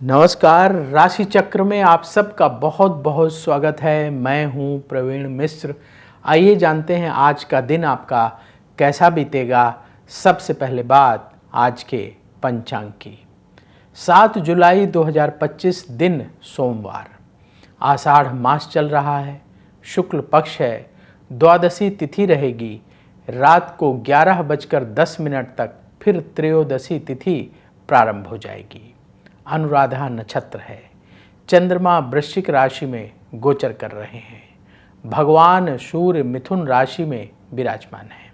नमस्कार। राशि चक्र में आप सबका बहुत बहुत स्वागत है। मैं हूं प्रवीण मिश्र। आइए जानते हैं आज का दिन आपका कैसा बीतेगा। सबसे पहले बात आज के पंचांग की। 7 जुलाई 2025 दिन सोमवार, आषाढ़ मास चल रहा है, शुक्ल पक्ष है, द्वादशी तिथि रहेगी। रात को 11:10 तक फिर त्रयोदशी तिथि प्रारंभ हो जाएगी। अनुराधा नक्षत्र है। चंद्रमा वृश्चिक राशि में गोचर कर रहे हैं। भगवान सूर्य मिथुन राशि में विराजमान है।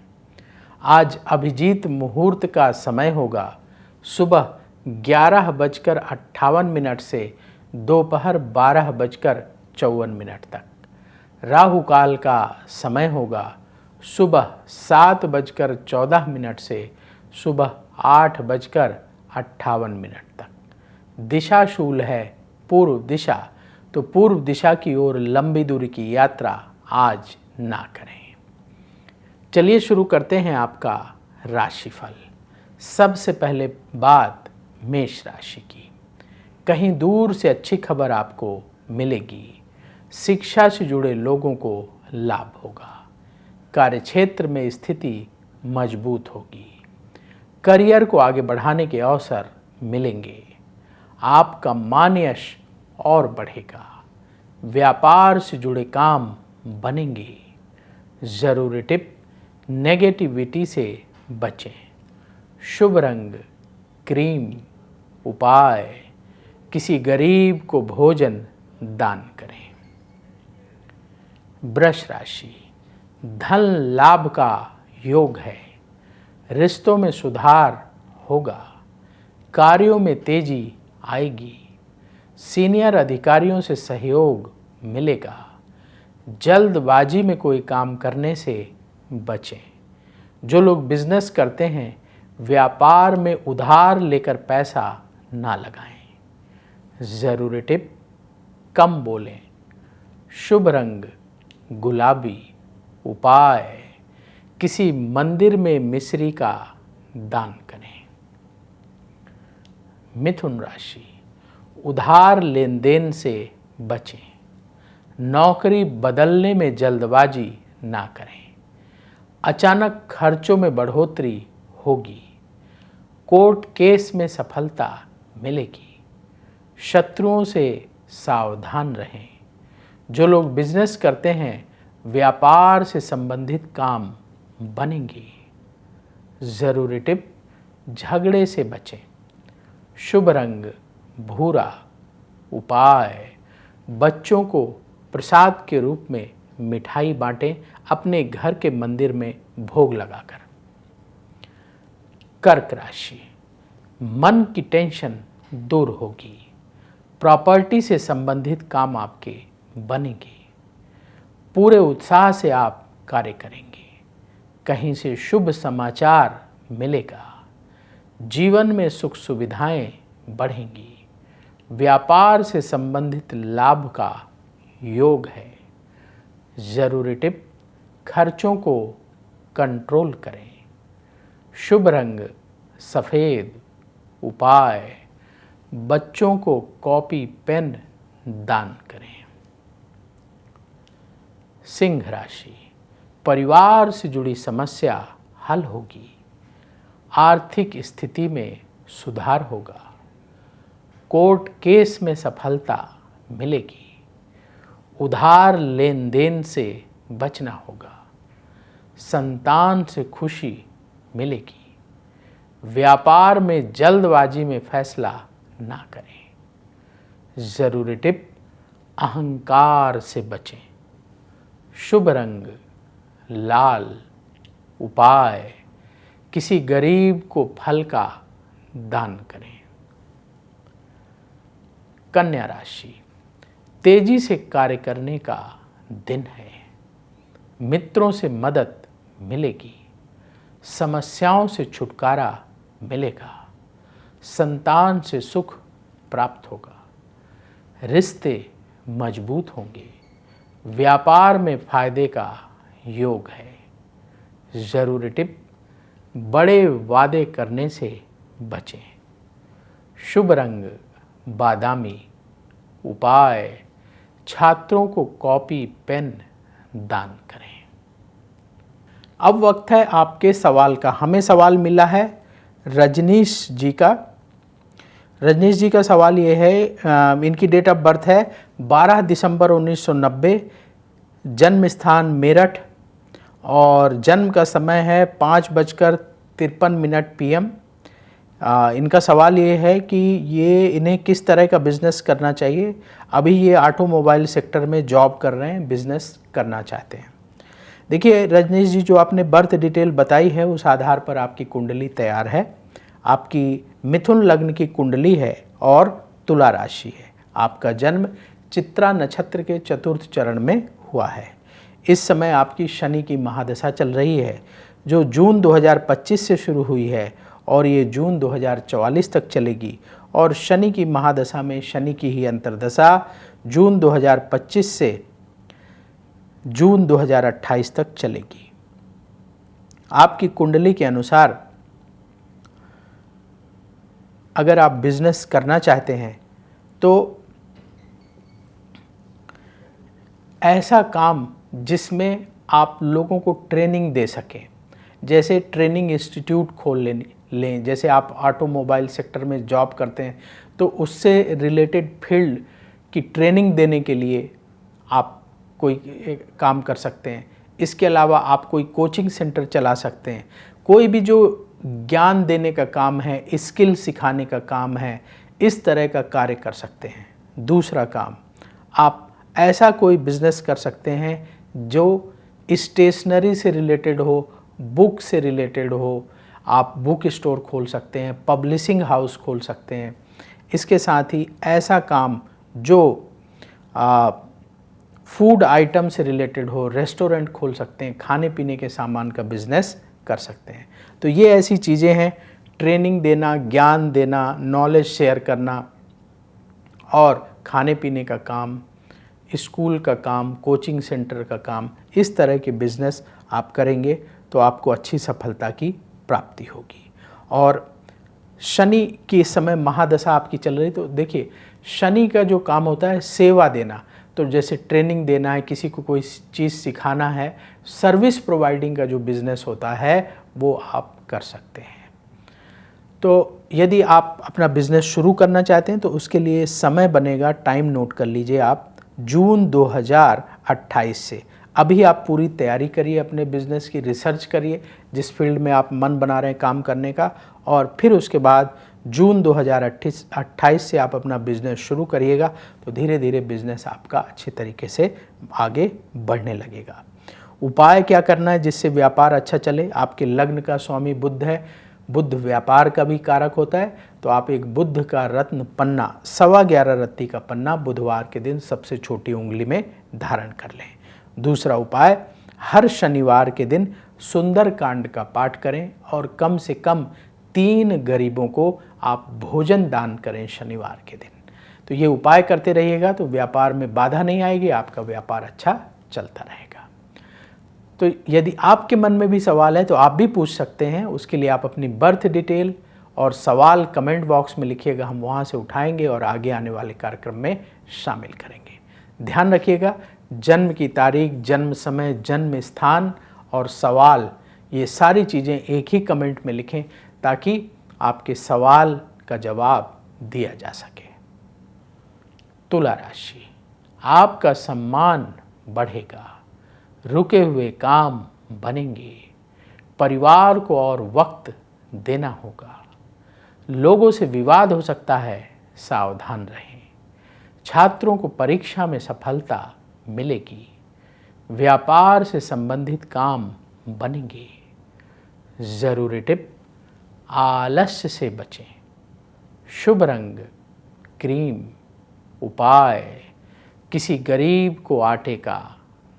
आज अभिजीत मुहूर्त का समय होगा सुबह 11:58 से दोपहर 12:54 तक। राहु काल का समय होगा सुबह 7:14 से सुबह 8:58 तक। दिशा शूल है पूर्व दिशा, तो पूर्व दिशा की ओर लंबी दूरी की यात्रा आज ना करें। चलिए शुरू करते हैं आपका राशिफल। सबसे पहले बात मेष राशि की। कहीं दूर से अच्छी खबर आपको मिलेगी। शिक्षा से जुड़े लोगों को लाभ होगा। कार्यक्षेत्र में स्थिति मजबूत होगी। करियर को आगे बढ़ाने के अवसर मिलेंगे। आपका मान यश और बढ़ेगा। व्यापार से जुड़े काम बनेंगे। जरूरी टिप, नेगेटिविटी से बचें। शुभ रंग क्रीम। उपाय, किसी गरीब को भोजन दान करें। वृष राशि, धन लाभ का योग है। रिश्तों में सुधार होगा। कार्यों में तेजी आएगी। सीनियर अधिकारियों से सहयोग मिलेगा। जल्दबाजी में कोई काम करने से बचें। जो लोग बिजनेस करते हैं, व्यापार में उधार लेकर पैसा ना लगाएं। जरूरी टिप, कम बोलें। शुभ रंग गुलाबी। उपाय, किसी मंदिर में मिश्री का दान करें। मिथुन राशि, उधार लेन देन से बचें। नौकरी बदलने में जल्दबाजी ना करें। अचानक खर्चों में बढ़ोतरी होगी। कोर्ट केस में सफलता मिलेगी। शत्रुओं से सावधान रहें। जो लोग बिजनेस करते हैं, व्यापार से संबंधित काम बनेंगे। जरूरी टिप, झगड़े से बचें। शुभ रंग भूरा। उपाय, बच्चों को प्रसाद के रूप में मिठाई बांटें, अपने घर के मंदिर में भोग लगाकर। कर्क राशि, मन की टेंशन दूर होगी। प्रॉपर्टी से संबंधित काम आपके बनेंगे। पूरे उत्साह से आप कार्य करेंगे। कहीं से शुभ समाचार मिलेगा। जीवन में सुख सुविधाएं बढ़ेंगी। व्यापार से संबंधित लाभ का योग है। जरूरी टिप, खर्चों को कंट्रोल करें। शुभ रंग सफ़ेद। उपाय, बच्चों को कॉपी पेन दान करें। सिंह राशि, परिवार से जुड़ी समस्या हल होगी। आर्थिक स्थिति में सुधार होगा। कोर्ट केस में सफलता मिलेगी। उधार लेन देन से बचना होगा। संतान से खुशी मिलेगी। व्यापार में जल्दबाजी में फैसला ना करें। जरूरी टिप, अहंकार से बचें। शुभ रंग लाल। उपाय, किसी गरीब को फल का दान करें। कन्या राशि, तेजी से कार्य करने का दिन है। मित्रों से मदद मिलेगी। समस्याओं से छुटकारा मिलेगा। संतान से सुख प्राप्त होगा। रिश्ते मजबूत होंगे। व्यापार में फायदे का योग है। जरूरी टिप, बड़े वादे करने से बचें। शुभ रंग बादामी। उपाय, छात्रों को कॉपी पेन दान करें। अब वक्त है आपके सवाल का। हमें सवाल मिला है रजनीश जी का। रजनीश जी का सवाल ये है, इनकी डेट ऑफ बर्थ है 12 दिसंबर 1990, जन्म स्थान मेरठ और जन्म का समय है 5:53 PM। इनका सवाल ये है कि ये इन्हें किस तरह का बिज़नेस करना चाहिए। अभी ये ऑटोमोबाइल सेक्टर में जॉब कर रहे हैं, बिज़नेस करना चाहते हैं। देखिए रजनीश जी, जो आपने बर्थ डिटेल बताई है उस आधार पर आपकी कुंडली तैयार है। आपकी मिथुन लग्न की कुंडली है और तुला राशि है। आपका जन्म चित्रा नक्षत्र के चतुर्थ चरण में हुआ है। इस समय आपकी शनि की महादशा चल रही है, जो जून 2025 से शुरू हुई है और ये जून 2044 तक चलेगी। और शनि की महादशा में शनि की ही अंतर्दशा जून 2025 से जून 2028 तक चलेगी। आपकी कुंडली के अनुसार अगर आप बिजनेस करना चाहते हैं तो ऐसा काम जिसमें आप लोगों को ट्रेनिंग दे सकें, जैसे ट्रेनिंग इंस्टीट्यूट खोल लें। जैसे आप ऑटोमोबाइल सेक्टर में जॉब करते हैं तो उससे रिलेटेड फील्ड की ट्रेनिंग देने के लिए आप कोई काम कर सकते हैं। इसके अलावा आप कोई कोचिंग सेंटर चला सकते हैं। कोई भी जो ज्ञान देने का काम है, स्किल सिखाने का काम है, इस तरह का कार्य कर सकते हैं। दूसरा काम, आप ऐसा कोई बिजनेस कर सकते हैं जो स्टेशनरी से रिलेटेड हो, बुक से रिलेटेड हो। आप बुक स्टोर खोल सकते हैं, पब्लिशिंग हाउस खोल सकते हैं। इसके साथ ही ऐसा काम जो फूड आइटम से रिलेटेड हो, रेस्टोरेंट खोल सकते हैं, खाने पीने के सामान का बिजनेस कर सकते हैं। तो ये ऐसी चीज़ें हैं, ट्रेनिंग देना, ज्ञान देना, नॉलेज शेयर करना और खाने पीने का काम, स्कूल का काम, कोचिंग सेंटर का काम, इस तरह के बिजनेस आप करेंगे तो आपको अच्छी सफलता की प्राप्ति होगी। और शनि के समय महादशा आपकी चल रही, तो देखिए शनि का जो काम होता है सेवा देना। तो जैसे ट्रेनिंग देना है, किसी को कोई चीज़ सिखाना है, सर्विस प्रोवाइडिंग का जो बिज़नेस होता है वो आप कर सकते हैं। तो यदि आप अपना बिज़नेस शुरू करना चाहते हैं तो उसके लिए समय बनेगा, टाइम नोट कर लीजिए आप, जून 2028 से। अभी आप पूरी तैयारी करिए, अपने बिज़नेस की रिसर्च करिए जिस फील्ड में आप मन बना रहे हैं काम करने का, और फिर उसके बाद जून 2028 से आप अपना बिज़नेस शुरू करिएगा तो धीरे धीरे बिज़नेस आपका अच्छे तरीके से आगे बढ़ने लगेगा। उपाय क्या करना है जिससे व्यापार अच्छा चले? आपके लग्न का स्वामी बुध है, बुध व्यापार का भी कारक होता है, तो आप एक बुध का रत्न पन्ना, 11.25 रत्ती का पन्ना बुधवार के दिन सबसे छोटी उंगली में धारण कर लें। दूसरा उपाय, हर शनिवार के दिन सुंदर कांड का पाठ करें और कम से कम 3 गरीबों को आप भोजन दान करें शनिवार के दिन। तो ये उपाय करते रहिएगा तो व्यापार में बाधा नहीं आएगी, आपका व्यापार अच्छा चलता रहेगा। तो यदि आपके मन में भी सवाल है तो आप भी पूछ सकते हैं। उसके लिए आप अपनी बर्थ डिटेल और सवाल कमेंट बॉक्स में लिखिएगा, हम वहाँ से उठाएंगे और आगे आने वाले कार्यक्रम में शामिल करेंगे। ध्यान रखिएगा, जन्म की तारीख, जन्म समय, जन्म स्थान और सवाल, ये सारी चीज़ें एक ही कमेंट में लिखें ताकि आपके सवाल का जवाब दिया जा सके। तुला राशि, आपका सम्मान बढ़ेगा, रुके हुए काम बनेंगे, परिवार को और वक्त देना होगा, लोगों से विवाद हो सकता है, सावधान रहें। छात्रों को परीक्षा में सफलता मिलेगी, व्यापार से संबंधित काम बनेंगे। ज़रूरी टिप, आलस्य से बचें। शुभ रंग क्रीम। उपाय, किसी गरीब को आटे का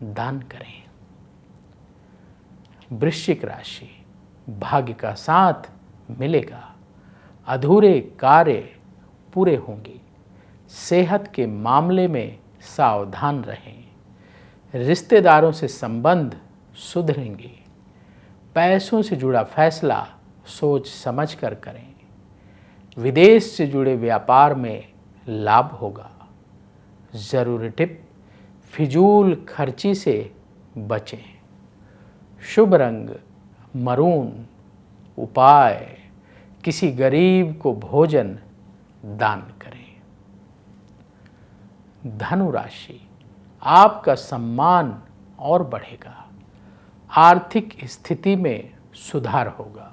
दान करें। वृश्चिक राशि, भाग्य का साथ मिलेगा, अधूरे कार्य पूरे होंगे, सेहत के मामले में सावधान रहें, रिश्तेदारों से संबंध सुधरेंगे, पैसों से जुड़ा फैसला सोच समझ कर करें, विदेश से जुड़े व्यापार में लाभ होगा। ज़रूरी टिप, फिजूल खर्ची से बचें। शुभ रंग मरून। उपाय, किसी गरीब को भोजन दान करें। धनु राशि, आपका सम्मान और बढ़ेगा। आर्थिक स्थिति में सुधार होगा।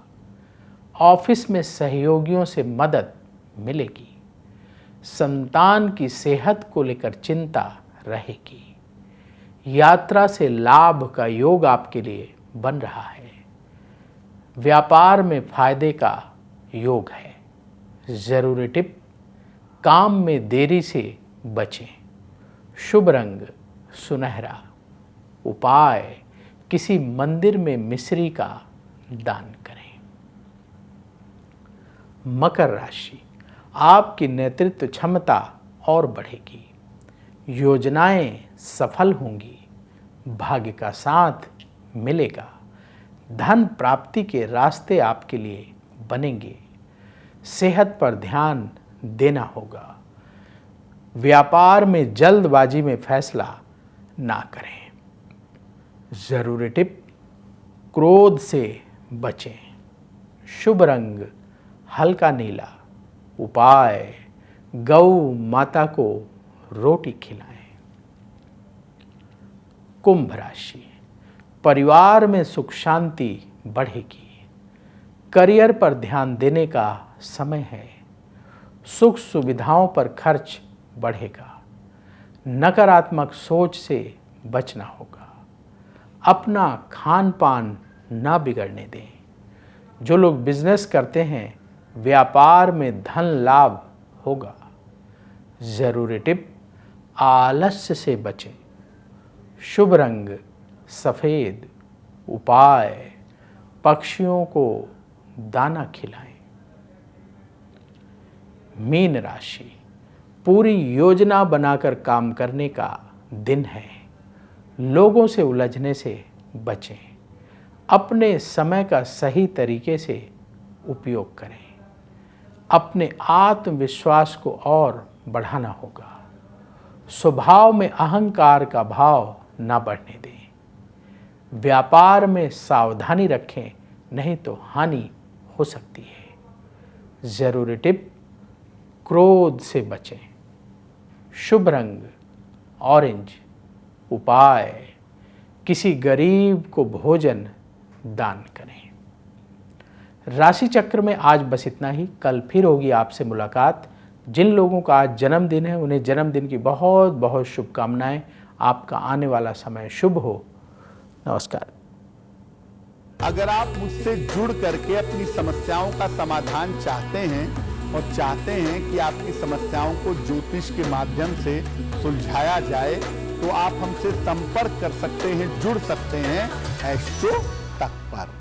ऑफिस में सहयोगियों से मदद मिलेगी। संतान की सेहत को लेकर चिंता रहेगी। यात्रा से लाभ का योग आपके लिए बन रहा है। व्यापार में फायदे का योग है। ज़रूरी टिप, काम में देरी से बचें। शुभ रंग सुनहरा। उपाय, किसी मंदिर में मिश्री का दान करें। मकर राशि, आपकी नेतृत्व क्षमता और बढ़ेगी। योजनाएं सफल होंगी। भाग्य का साथ मिलेगा। धन प्राप्ति के रास्ते आपके लिए बनेंगे। सेहत पर ध्यान देना होगा। व्यापार में जल्दबाजी में फैसला ना करें। ज़रूरी टिप, क्रोध से बचें। शुभ रंग हल्का नीला। उपाय, गौ माता को रोटी खिलाएं। कुंभ राशि, परिवार में सुख शांति बढ़ेगी। करियर पर ध्यान देने का समय है। सुख सुविधाओं पर खर्च बढ़ेगा। नकारात्मक सोच से बचना होगा। अपना खान पान ना बिगड़ने दें। जो लोग बिजनेस करते हैं, व्यापार में धन लाभ होगा। ज़रूरी टिप, आलस्य से बचें। शुभ रंग सफ़ेद। उपाय, पक्षियों को दाना खिलाएं। मीन राशि, पूरी योजना बनाकर काम करने का दिन है। लोगों से उलझने से बचें। अपने समय का सही तरीके से उपयोग करें। अपने आत्मविश्वास को और बढ़ाना होगा। स्वभाव में अहंकार का भाव ना बढ़ने दें। व्यापार में सावधानी रखें, नहीं तो हानि हो सकती है। ज़रूरी टिप, क्रोध से बचें। शुभ रंग ऑरेंज। उपाय, किसी गरीब को भोजन दान करें। राशि चक्र में आज बस इतना ही। कल फिर होगी आपसे मुलाकात। जिन लोगों का आज जन्मदिन है, उन्हें जन्मदिन की बहुत बहुत शुभकामनाएं। आपका आने वाला समय शुभ हो। नमस्कार। अगर आप मुझसे जुड़ करके अपनी समस्याओं का समाधान चाहते हैं और चाहते हैं कि आपकी समस्याओं को ज्योतिष के माध्यम से सुलझाया जाए, तो आप हमसे संपर्क कर सकते हैं, जुड़ सकते हैं एस्ट्रो तक पर।